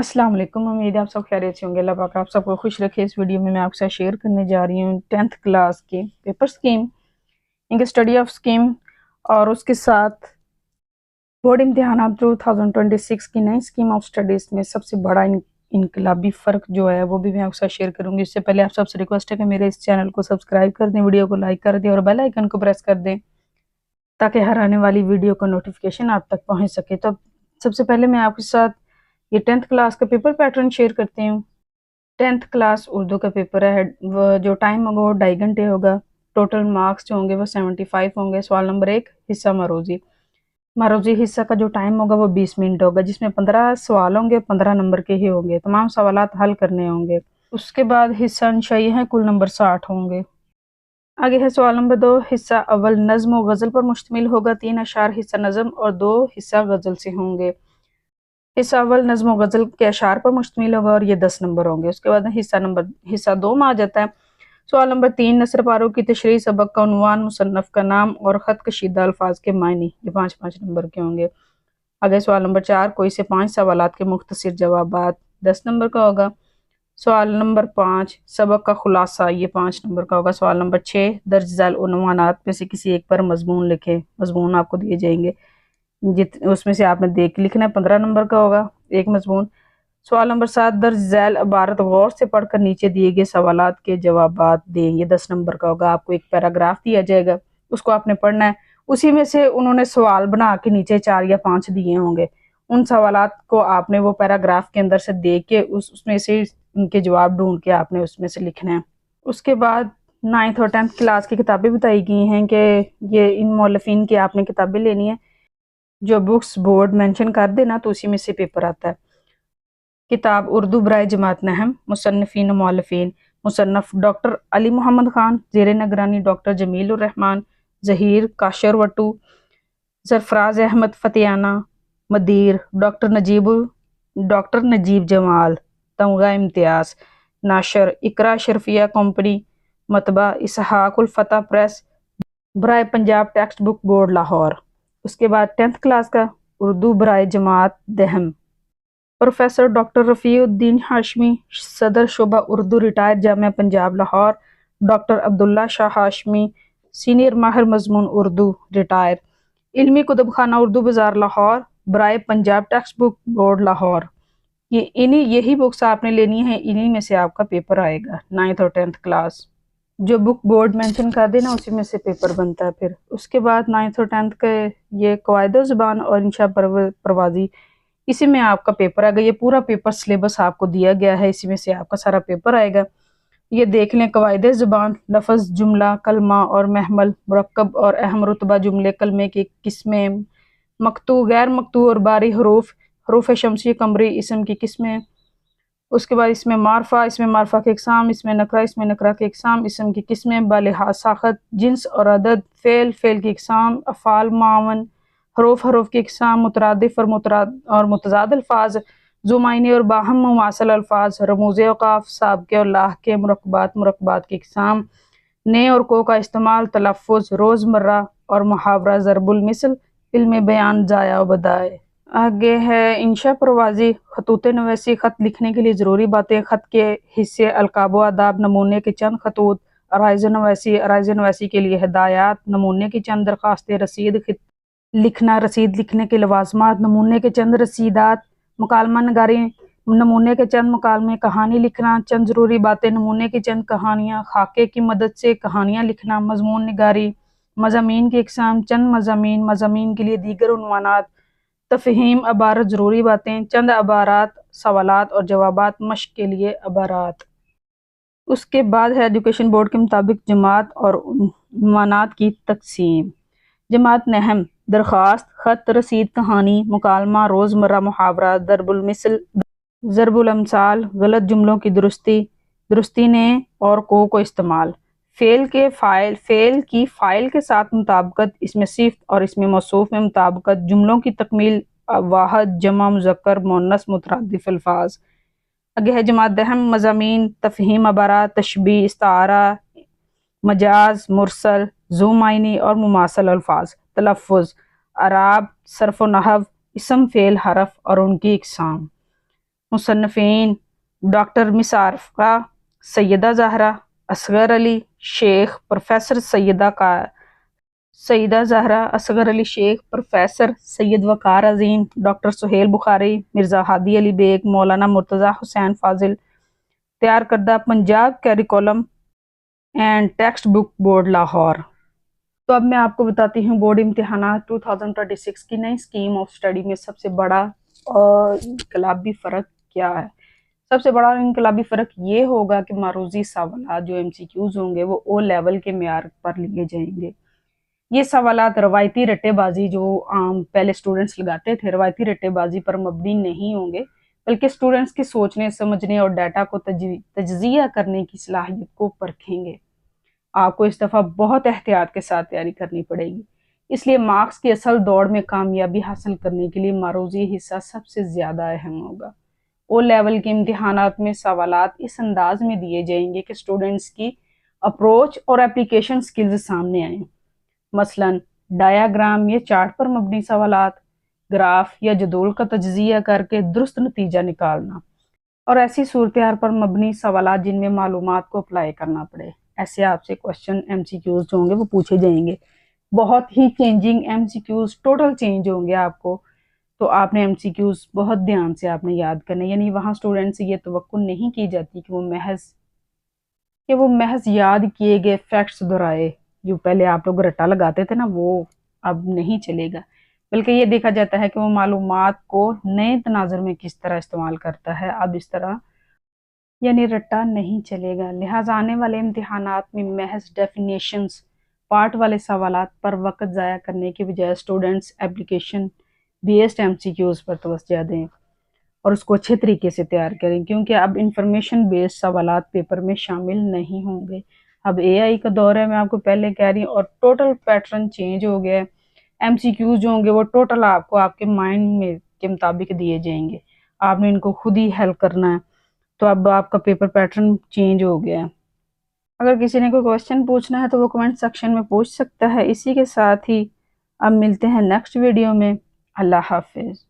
अस्सलाम वालेकुम। उम्मीद है आप सब खैरियत से होंगे। अल्लाह पाक आप सबको खुश रखे। इस वीडियो में मैं आपके साथ शेयर करने जा रही हूँ 10th क्लास के पेपर स्कीम, इनके स्टडी ऑफ स्कीम और उसके साथ बोर्ड इम्तिहान 2026 की नई स्कीम ऑफ स्टडीज़ में सबसे बड़ा इनकलाबी फ़र्क जो है वो भी मैं आपके साथ शेयर करूँगी। इससे पहले आप सबसे रिक्वेस्ट है कि मेरे इस चैनल को सब्सक्राइब कर दें, वीडियो को लाइक कर दें और बेल आइकन को प्रेस कर दें ताकि हर आने वाली वीडियो का नोटिफिकेशन आप तक पहुँच सके। तो सबसे पहले मैं आपके साथ ये 10th क्लास का पेपर पैटर्न शेयर करती हूँ। 10th क्लास उर्दू का पेपर है, वो जो टाइम होगा वो 2.5 घंटे होगा। टोटल मार्क्स जो होंगे वो 75 होंगे। सवाल नंबर 1 हिस्सा मारोजी। मारोजी हिस्सा का जो टाइम होगा वो 20 मिनट होगा, जिसमें 15 सवाल होंगे, 15 नंबर के ही होंगे। तमाम सवालात हल करने होंगे। उसके बाद हिस्सा अंशाई है, कुल नंबर 60 होंगे। आगे है सवाल नंबर 2 हिस्सा अव्वल नज़्म और गज़ल पर मुश्तमिल होगा। 3 अशार हिस्सा नज़्म और 2 हिस्सा गज़ल से होंगे। हिस्सा अव्वल नज़्म और गज़ल के अशार पर मुश्तमिल होगा और ये 10 नंबर होंगे। उसके बाद हिस्सा 2 में आ जाता है। सवाल नंबर 3 नसर पारो की तशरीह, सबक का उन्वान, मुसन्नफ़ का नाम और ख़त कशीदा अल्फाज के मायने, ये 5-5 नंबर के होंगे। आगे सवाल नंबर 4 कोई से 5 सवालात के मुख्तसर जवाबात, 10 नंबर का होगा। सवाल नंबर 5 सबक का खुलासा, ये 5 नंबर का होगा। सवाल नंबर 6 दर्ज झैल उन्वानात में से किसी एक पर मजमून लिखें। मजमून आपको दिए जाएंगे, उसमें से आपने देख के लिखना है, 15 नंबर का होगा एक मजमून। सवाल नंबर 7 दर्ज झैल इबारत गौर से पढ़कर नीचे दिए गए सवालात के जवाबात दें, ये 10 नंबर का होगा। आपको एक पैराग्राफ दिया जाएगा, उसको आपने पढ़ना है। उसी में से उन्होंने सवाल बना के नीचे 4 या 5 दिए होंगे, उन सवालात को आपने वो पैराग्राफ के अंदर से देख के उसमें से उनके जवाब ढूंढ के आपने उसमें से लिखना है। उसके बाद 9th और 10th क्लास की किताबें बताई गई हैं कि ये इन मौलफिन की आपने किताबें लेनी है। जो बुक्स बोर्ड मेंशन कर देना तो उसी में से पेपर आता है। किताब उर्दू बराए जमात नहम, मुसन्नफ़ीन मौलफीन, मुसन्नफ़ डॉक्टर अली मोहम्मद ख़ान, ज़ेर निगरानी डॉक्टर जमील उर रहमान, ज़हीर काशर वटू, सरफराज अहमद फ़तेयाना, मदीर डॉक्टर नजीब जमाल, तमगा इम्तियाज़, नाशर इकरा शरफिया कंपनी, मतबा इसहाकुल फ़तह प्रेस, बराए Punjab text book board Lahore. उसके बाद 10th क्लास का उर्दू बराए जमात दहम, प्रोफेसर डॉक्टर रफ़ीउद्दीन हाशमी, सदर शोबा Urdu, retired Jamia Punjab Lahore. Doctor Abdullah Shah Hashmi, senior माहिर मजमून उर्दू, रिटायर। इल्मी कुतुब खाना उर्दू बाज़ार लाहौर, बराए Punjab text book board Lahore. यही बुक्स आपने लेनी है, इन्हीं में से आपका पेपर आएगा 9th और 10th क्लास। जो बुक बोर्ड मेंशन कर देना उसी में से पेपर बनता है। फिर उसके बाद 9th और 10th के ये कवायद ज़बान और इंशा परवाज़ी, इसी में आपका पेपर आएगा। ये पूरा पेपर सिलेबस आपको दिया गया है, इसी में से आपका सारा पेपर आएगा। ये देख लें, कवायद ज़बान, लफ्ज़, जुमला, कलमा और महमल, मुरक्कब और अहम रुतबा जुमले, कलमे की किस्में, मकतू, गैर मकतू और बारी हरूफ, हरूफ शमसी कमरी, इसम की किस्में। उसके बाद इसमें मारफा के इकसाम, इसमें नकरा के इकसाम, इसम की किस्में, बालिहाज साखत, जिन्स और अदद, फेल की इकसाम, अफ़ाल मावन, हरूफ की इकसाम, मुतरादिफ और मुतजाद अल्फाज, जुमाइनी और बाहम मुमासल अल्फाज, रमूज़ औक़ाफ़, साबके और लाहके, मुरक्बात की इकसाम, ने और को का इस्तेमाल, तलफ़्फ़ुज़, रोज़मर्रा और मुहावरा, ज़रबुल मिसल, इल्म बयान, ज़ाया व बदाए। आगे है इंशा परवाज़ी, खतूत नवैसी, ख़त लिखने के लिए ज़रूरी बातें, ख़त के हिस्से, अलक़ाब व आदाब, नमूने के चंद खतूत, अराइज़ नवैसी के लिए हिदायत, नमूने की चंद दरख्वास्तें, रसीद लिखने के लवाज़मात, नमूने के चंद रसीदात, मुकालमा नगारी, नमूने के चंद मुकालमे, कहानी लिखना, चंद ज़रूरी बातें, नमूने की चंद कहानियाँ, खाके की मदद से कहानियाँ लिखना, मज़मून निगारी, मज़ामीन की इकसाम, चंद मज़ामीन के लिए दीगर उन्वानात, तफ़हीम, अबारत, ज़रूरी बातें, चंद अबारात, सवालात और जवाबात, मश्क के लिए अबारात। उसके बाद है एजुकेशन बोर्ड के मुताबिक जमात और उन्वानात की तकसीम। जमात नहम, दरख्वास्त, ख़त, रसीद, कहानी, मुकालमा, रोज़मर्रा मुहावरा, दरबुल मिसल, ज़रबुल अमसाल, गलत जुमलों की दुरुस्ती ने और को इस्तेमाल, फेल की फ़ाइल के साथ मुताबिकत, इसमें सिफ़्त और इसमें मौसूफ़ में मुताबिकत, जुमलों की तकमील, वाहद, जमा, मुज़क्कर, मुअन्नस, मुतरादिफ अल्फाज। आगे है जमात दहम, मज़ामीन, तफ़हीम, अबारात, तशबीह, इस्तारा, मजाज, मुरसल, ज़ुमाइनी और मुमासल अल्फाज, तलफ़्फ़ुज़, अराब, सर्फ़ व नहव, इसम, फ़ेल, हरफ और उनकी इकसाम। مصنفین ڈاکٹر مس عارفہ، سیدہ زہرا، اصغر علی شیخ، پروفیسر سیدہ زہرا، اصغر علی شیخ، پروفیسر سید وقار عظیم، ڈاکٹر سہیل بخاری، مرزا ہادی علی بیگ، مولانا مرتضیٰ حسین فاضل۔ تیار کردہ Punjab curriculum and text book board Lahore. تو اب میں آپ کو بتاتی ہوں بورڈ امتحانات 2026 کی نئی اسکیم آف اسٹڈی میں سب سے بڑا اور انقلابی فرق کیا ہے۔ سب سے بڑا انقلابی فرق یہ ہوگا کہ معروضی سوالات جو MCQs ہوں گے وہ او لیول کے معیار پر لیے جائیں گے۔ یہ سوالات روایتی رٹے بازی جو عام پہلے اسٹوڈنٹس لگاتے تھے، روایتی رٹے بازی پر مبنی نہیں ہوں گے، بلکہ اسٹوڈنٹس کی سوچنے، سمجھنے اور ڈیٹا کو تجزیہ کرنے کی صلاحیت کو پرکھیں گے۔ آپ کو اس دفعہ بہت احتیاط کے ساتھ تیاری کرنی پڑے گی، اس لیے مارکس کی اصل دوڑ میں کامیابی حاصل کرنے کے لیے معروضی حصہ سب سے زیادہ اہم ہوگا۔ او لیول کے امتحانات میں سوالات اس انداز میں دیے جائیں گے کہ اسٹوڈنٹس کی اپروچ اور اپلیکیشن سکلز سامنے آئیں۔ مثلاً ڈایاگرام یا چارٹ پر مبنی سوالات، گراف یا جدول کا تجزیہ کر کے درست نتیجہ نکالنا، اور ایسی صورتحال پر مبنی سوالات جن میں معلومات کو اپلائی کرنا پڑے۔ ایسے آپ سے کوشچن MCQs جو ہوں گے وہ پوچھے جائیں گے، بہت ہی چینجنگ MCQs، ٹوٹل چینج ہوں گے آپ کو، تو آپ نے MCQs بہت دھیان سے آپ نے یاد کرنے، یعنی وہاں اسٹوڈنٹ سے یہ توقع نہیں کی جاتی کہ وہ محض یاد کیے گئے فیکٹس دہرائے، جو پہلے آپ لوگ رٹا لگاتے تھے نا، وہ اب نہیں چلے گا، بلکہ یہ دیکھا جاتا ہے کہ وہ معلومات کو نئے تناظر میں کس طرح استعمال کرتا ہے۔ اب اس طرح یعنی رٹا نہیں چلے گا، لہٰذا آنے والے امتحانات میں محض ڈیفینیشنز پارٹ والے سوالات پر وقت ضائع کرنے کے بجائے اسٹوڈنٹس اپلیکیشن بیسڈ MCQs پر توجہ دیں اور اس کو اچھے طریقے سے تیار کریں، کیونکہ اب انفارمیشن بیسڈ سوالات پیپر میں شامل نہیں ہوں گے۔ اب AI کا دور ہے، میں آپ کو پہلے کہہ رہی ہوں، اور ٹوٹل پیٹرن چینج ہو گیا ہے۔ MCQs جو ہوں گے وہ ٹوٹل آپ کو آپ کے مائنڈ میں کے مطابق دیے جائیں گے، آپ نے ان کو خود ہی حل کرنا ہے، تو اب آپ کا پیپر پیٹرن چینج ہو گیا ہے۔ اگر کسی نے کوئی کوشچن پوچھنا ہے تو وہ کمنٹ سیکشن میں پوچھ سکتا ہے۔ اسی کے ساتھ ہی اب ملتے ہیں نیکسٹ ویڈیو میں۔ اللہ حافظ۔